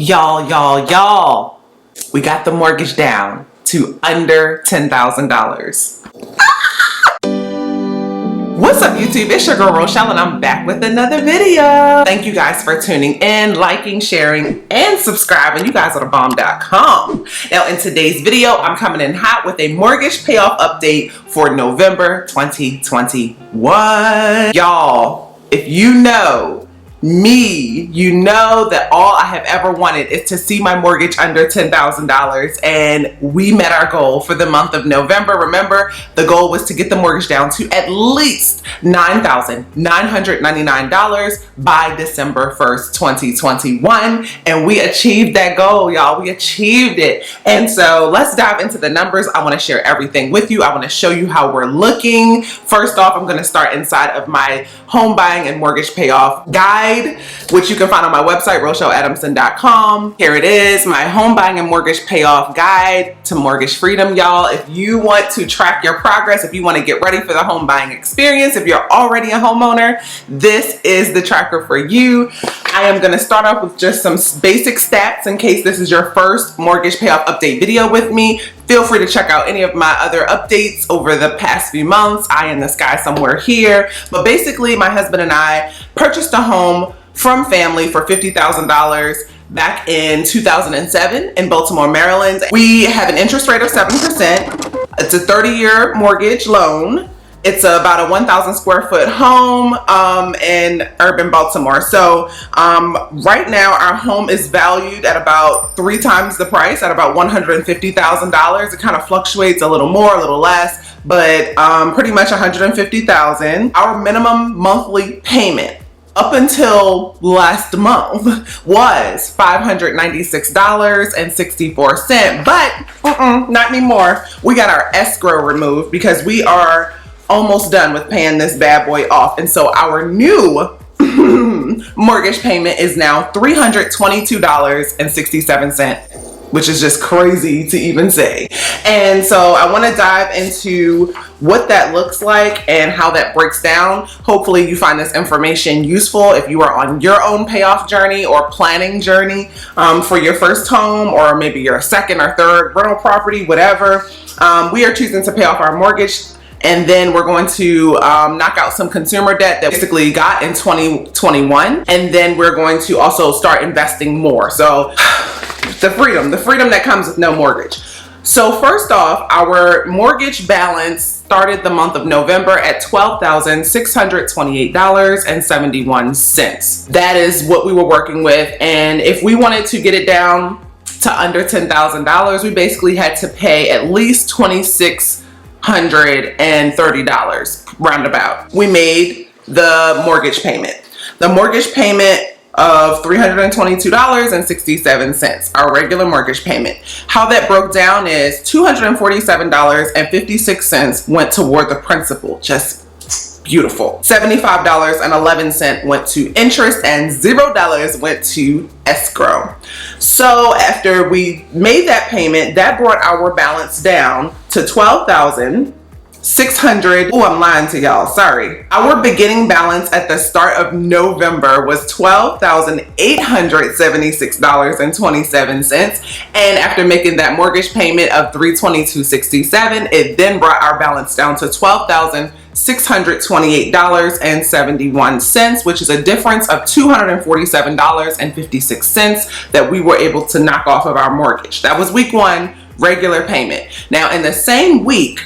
Y'all, we got the mortgage down to under $10,000. What's up, YouTube? It's your girl Rochelle, and I'm back with another video. Thank you guys for tuning in, liking, sharing, and subscribing. You guys are the bomb.com. Now, in today's video, I'm coming in hot with a mortgage payoff update for November 2021. Y'all, if you know me, you know that all I have ever wanted is to see my mortgage under $10,000, and we met our goal for the month of November. Remember, the goal was to get the mortgage down to at least $9,999 by December 1st, 2021, and we achieved that goal, y'all. We achieved it. And so let's dive into the numbers. I want to share everything with you. I want to show you how we're looking. First off, I'm going to start inside of my home buying and mortgage payoff guide, which you can find on my website, RochelleAdamson.com. Here it is, my home buying and mortgage payoff guide to mortgage freedom, y'all. If you want to track your progress, if you want to get ready for the home buying experience, if you're already a homeowner, this is the tracker for you. I am going to start off with just some basic stats in case this is your first mortgage payoff update video with me. Feel free to check out any of my other updates over the past few months. Eye in the sky somewhere here. But basically, my husband and I purchased a home from family for $50,000 back in 2007 in Baltimore, Maryland. We have an interest rate of 7%. It's a 30-year mortgage loan. It's about a 1,000 square foot home in urban Baltimore. So right now our home is valued at about 3 times the price, at about $150,000. It kind of fluctuates a little more, a little less, but pretty much $150,000. Our minimum monthly payment up until last month was $596.64, but not anymore. We got our escrow removed because we are almost done with paying this bad boy off, and so our new mortgage payment is now $322.67, which is just crazy to even say. And so I want to dive into what that looks like and how that breaks down. Hopefully you find this information useful if you are on your own payoff journey or planning journey for your first home, or maybe your second or third rental property, whatever. We are choosing to pay off our mortgage, and then we're going to knock out some consumer debt that we basically got in 2021. And then we're going to also start investing more. So the freedom that comes with no mortgage. So first off, our mortgage balance started the month of November at $12,628.71. That is what we were working with. And if we wanted to get it down to under $10,000, we basically had to pay at least $2,630 roundabout. We made the mortgage payment. The mortgage payment of $322.67, our regular mortgage payment. How that broke down is $247.56 went toward the principal, just beautiful. $75.11 went to interest, and $0 went to escrow. So after we made that payment, that brought our balance down to $12,600. Oh, I'm lying to y'all, sorry. Our beginning balance at the start of November was $12,876.27, and after making that mortgage payment of $322.67, it then brought our balance down to $12,628.71, which is a difference of $247.56 that we were able to knock off of our mortgage. That was week one, regular payment. Now in the same week,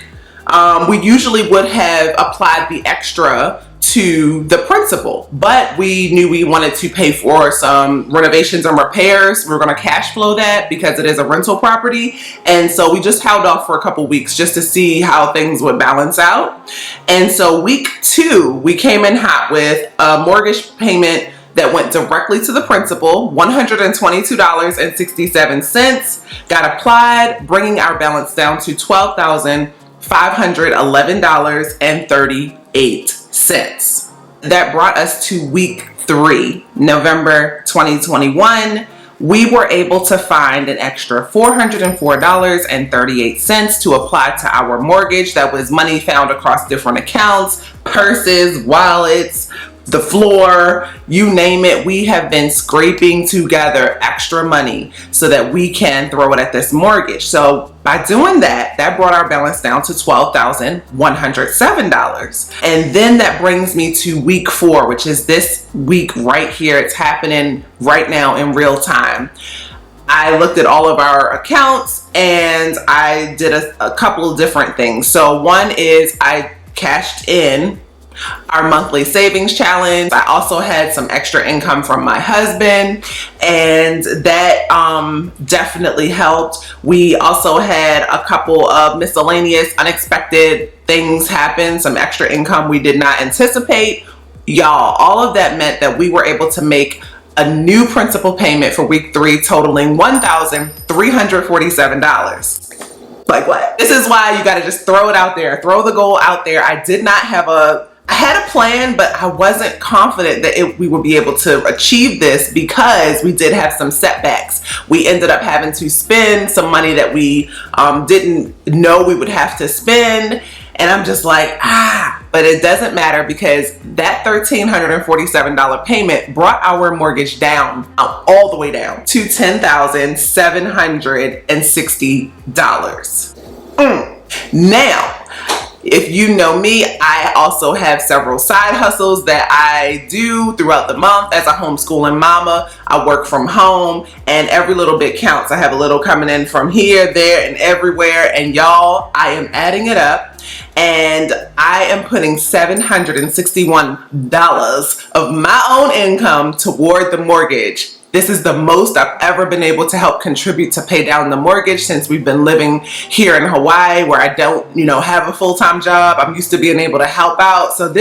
we usually would have applied the extra to the principal, but we knew we wanted to pay for some renovations and repairs. We're going to cash flow that because it is a rental property, and so we just held off for a couple weeks just to see how things would balance out. And so week 2, we came in hot with a mortgage payment that went directly to the principal, $122.67, got applied, bringing our balance down to $12,511.38. That brought us to week 3, November 2021. We were able to find an extra $404.38 to apply to our mortgage. That was money found across different accounts, purses, wallets, the floor, you name it. We have been scraping together extra money so that we can throw it at this mortgage. So by doing that, that brought our balance down to $12,107. And then that brings me to week 4, which is this week right here. It's happening right now in real time. I looked at all of our accounts and I did a couple of different things. So one is I cashed in our monthly savings challenge. I also had some extra income from my husband, and that definitely helped. We also had a couple of miscellaneous unexpected things happen, some extra income we did not anticipate. Y'all, all of that meant that we were able to make a new principal payment for week 3 totaling $1,347. Like what? This is why you got to just throw it out there. Throw the goal out there. I had a plan, but I wasn't confident that we would be able to achieve this because we did have some setbacks. We ended up having to spend some money that we didn't know we would have to spend. And I'm just like, but it doesn't matter because that $1,347 payment brought our mortgage down, all the way down to $10,760. Now, if you know me, I also have several side hustles that I do throughout the month as a homeschooling mama. I work from home and every little bit counts. I have a little coming in from here, there, and everywhere. And y'all, I am adding it up and I am putting $761 of my own income toward the mortgage. This is the most I've ever been able to help contribute to pay down the mortgage since we've been living here in Hawaii, where I don't, have a full-time job. I'm used to being able to help out. So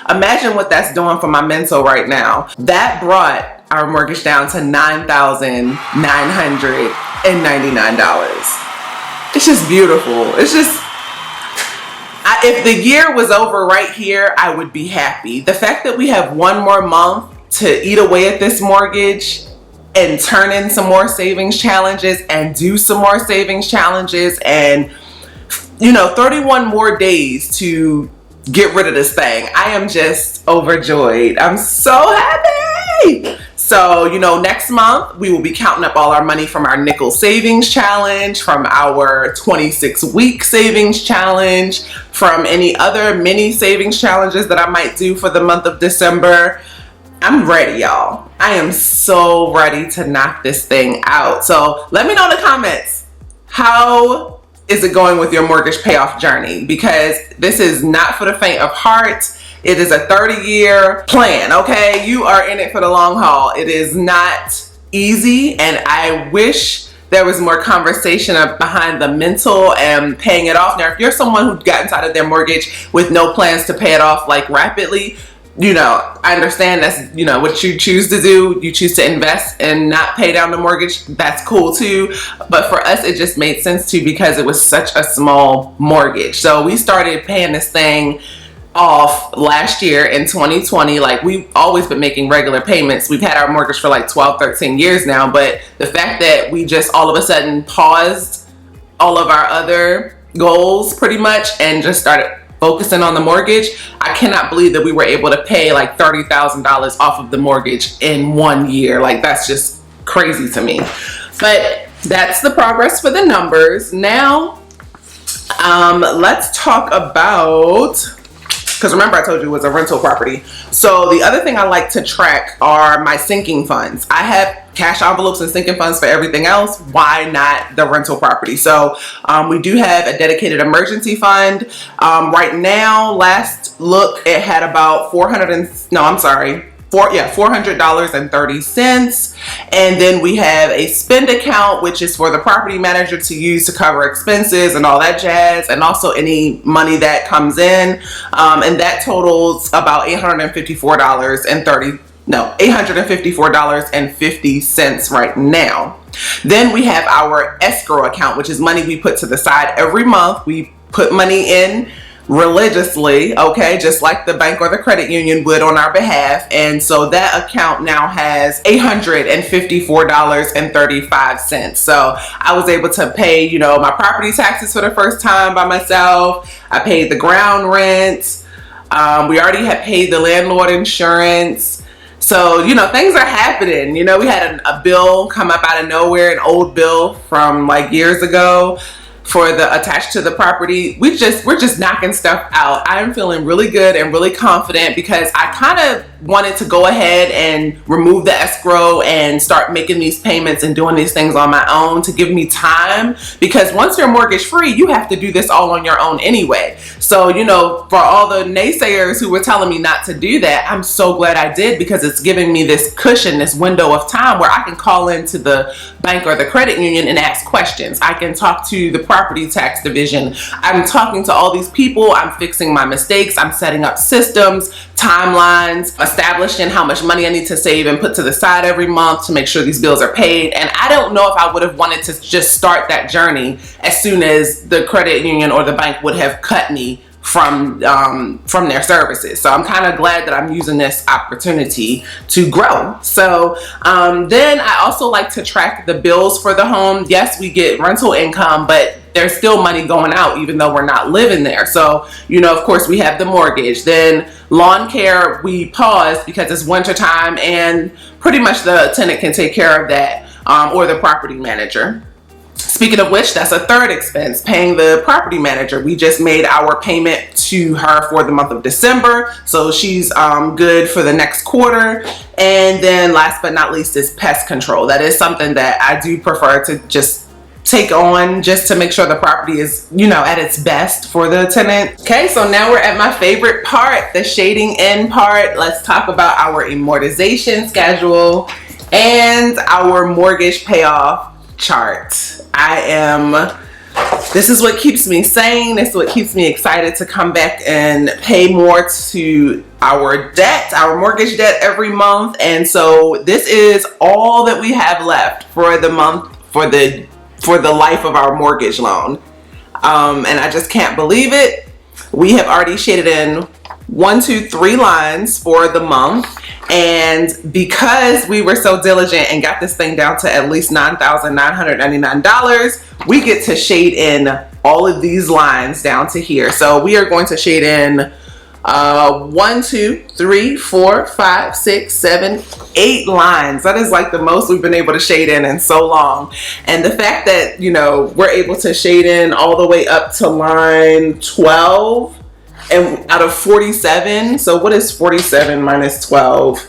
imagine what that's doing for my mental right now. That brought our mortgage down to $9,999. It's just beautiful. It's just, if the year was over right here, I would be happy. The fact that we have one more month to eat away at this mortgage and turn in some more savings challenges and do some more savings challenges and 31 more days to get rid of this thing. I am just overjoyed. I'm so happy. So, next month we will be counting up all our money from our nickel savings challenge, from our 26-week savings challenge, from any other mini savings challenges that I might do for the month of December. I'm ready, y'all. I am so ready to knock this thing out. So let me know in the comments, how is it going with your mortgage payoff journey? Because this is not for the faint of heart. It is a 30-year plan, okay? You are in it for the long haul. It is not easy, and I wish there was more conversation behind the mental and paying it off. Now, if you're someone who got inside of their mortgage with no plans to pay it off like rapidly, I understand that's, what you choose to do. You choose to invest and not pay down the mortgage. That's cool too. But for us, it just made sense too because it was such a small mortgage. So we started paying this thing off last year in 2020. Like, we've always been making regular payments. We've had our mortgage for like 12, 13 years now. But the fact that we just all of a sudden paused all of our other goals pretty much and just started focusing on the mortgage, I cannot believe that we were able to pay like $30,000 off of the mortgage in 1 year. Like, that's just crazy to me. But that's the progress for the numbers. Now, let's talk about, because remember I told you it was a rental property. So the other thing I like to track are my sinking funds. I have cash envelopes and sinking funds for everything else. Why not the rental property? So we do have a dedicated emergency fund. Right now, last look, it had about $400.30. And then we have a spend account, which is for the property manager to use to cover expenses and all that jazz, and also any money that comes in. And that totals about $854.50 right now. Then we have our escrow account, which is money we put to the side every month. We put money in religiously, okay, just like the bank or the credit union would on our behalf. And so that account now has $854.35. So I was able to pay, my property taxes for the first time by myself. I paid the ground rent. We already had paid the landlord insurance. So, you know, things are happening. You know, we had a bill come up out of nowhere, an old bill from like years ago for the attached to the property. We're just knocking stuff out. I'm feeling really good and really confident because I kind of wanted to go ahead and remove the escrow and start making these payments and doing these things on my own to give me time, because once you're mortgage free, you have to do this all on your own anyway. So, you know, for all the naysayers who were telling me not to do that, I'm so glad I did, because it's giving me this cushion, this window of time where I can call into the bank or the credit union and ask questions. I can talk to the property tax division. I'm talking to all these people. I'm fixing my mistakes. I'm setting up systems, timelines, establishing how much money I need to save and put to the side every month to make sure these bills are paid. And I don't know if I would have wanted to just start that journey as soon as the credit union or the bank would have cut me from their services. So I'm kind of glad that I'm using this opportunity to grow. So then I also like to track the bills for the home. Yes, we get rental income, but there's still money going out even though we're not living there. So, you know, of course we have the mortgage. Then lawn care, we paused because it's winter time and pretty much the tenant can take care of that, or the property manager. Speaking of which, that's a third expense, paying the property manager. We just made our payment to her for the month of December, so she's good for the next quarter. And then last but not least is pest control. That is something that I do prefer to just take on, just to make sure the property is, you know, at its best for the tenant. Okay, so now we're at my favorite part, the shading in part. Let's talk about our amortization schedule and our mortgage payoff chart. This is what keeps me sane. This is what keeps me excited to come back and pay more to our debt, our mortgage debt every month. And so this is all that we have left for the month, for the life of our mortgage loan. And I just can't believe it. We have already shaded in 1, 2, 3 lines for the month. And because we were so diligent and got this thing down to at least $9,999, we get to shade in all of these lines down to here. So we are going to shade in 1, 2, 3, 4, 5, 6, 7, 8 lines. That is like the most we've been able to shade in so long. And the fact that, you know, we're able to shade in all the way up to line 12 and out of 47. So what is 47 minus 12?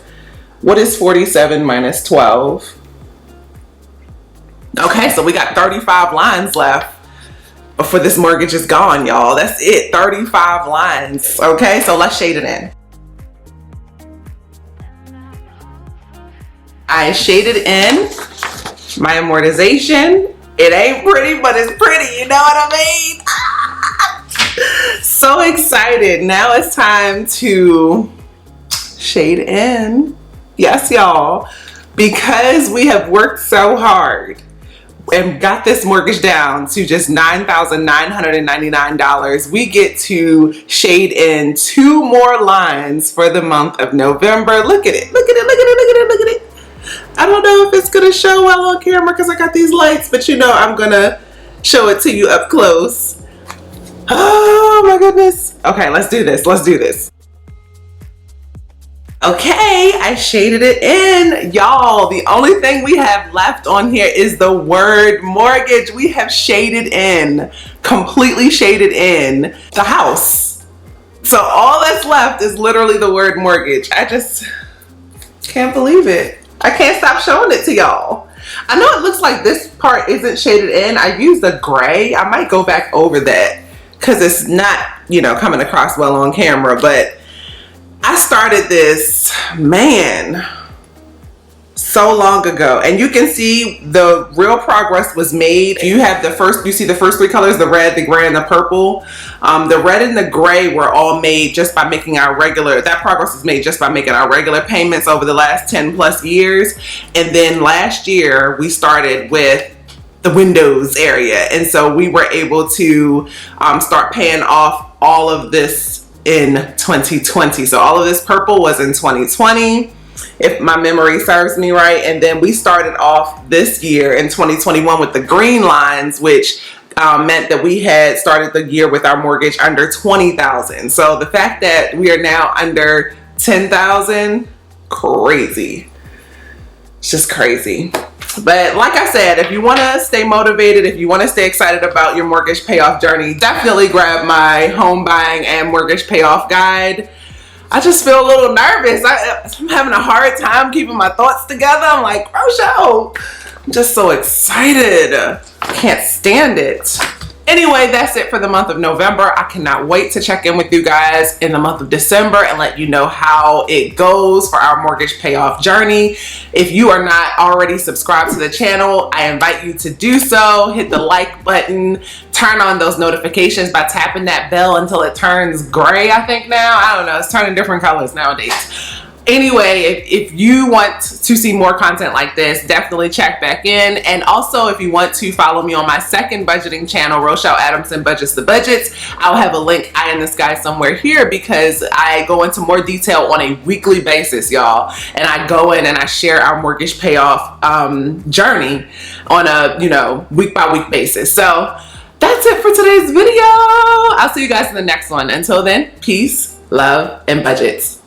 What is 47 minus 12? Okay, so we got 35 lines left before this mortgage is gone, y'all. That's it, 35 lines. Okay, so let's shade it in. I shaded in my amortization. It ain't pretty, but it's pretty, you know what I mean? So excited. Now it's time to shade in. Yes, y'all, because we have worked so hard and got this mortgage down to just $9,999, we get to shade in 2 more lines for the month of November. Look at it, look at it, look at it, look at it, look at it. I don't know if it's gonna show well on camera because I got these lights, but you know I'm gonna show it to you up close. Oh my goodness. Okay, let's do this, let's do this. Okay, I shaded it in. Y'all, the only thing we have left on here is the word mortgage. We have shaded in, completely shaded in the house. So all that's left is literally the word mortgage. I just can't believe it. I can't stop showing it to y'all. I know it looks like this part isn't shaded in. I used the gray. I might go back over that because it's not, you know, coming across well on camera, but I started this, man, so long ago, and you can see the real progress was made. You see the first 3 colors, the red, the gray, and the purple. The red and the gray were all made just by making that progress was made just by making our regular payments over the last 10 plus years. And then last year we started with the windows area, and so we were able to start paying off all of this in 2020. So all of this purple was in 2020, if my memory serves me right. And then we started off this year in 2021 with the green lines, which meant that we had started the year with our mortgage under $20,000. So the fact that we are now under $10,000, crazy. It's just crazy. But like I said, if you want to stay motivated, if you want to stay excited about your mortgage payoff journey, definitely grab my home buying and mortgage payoff guide. I just feel a little nervous. I'm having a hard time keeping my thoughts together. I'm like, Rochelle, I'm just so excited. I can't stand it. Anyway, that's it for the month of November. I cannot wait to check in with you guys in the month of December and let you know how it goes for our mortgage payoff journey. If you are not already subscribed to the channel, I invite you to do so. Hit the like button, turn on those notifications by tapping that bell until it turns gray, I think now. I don't know, it's turning different colors nowadays. Anyway, if you want to see more content like this, definitely check back in. And also, if you want to follow me on my second budgeting channel, Rochelle Adamson Budgets the Budgets, I'll have a link eye in the sky somewhere here, because I go into more detail on a weekly basis, y'all. And I go in and I share our mortgage payoff journey on a, week by week basis. So that's it for today's video. I'll see you guys in the next one. Until then, peace, love, and budgets.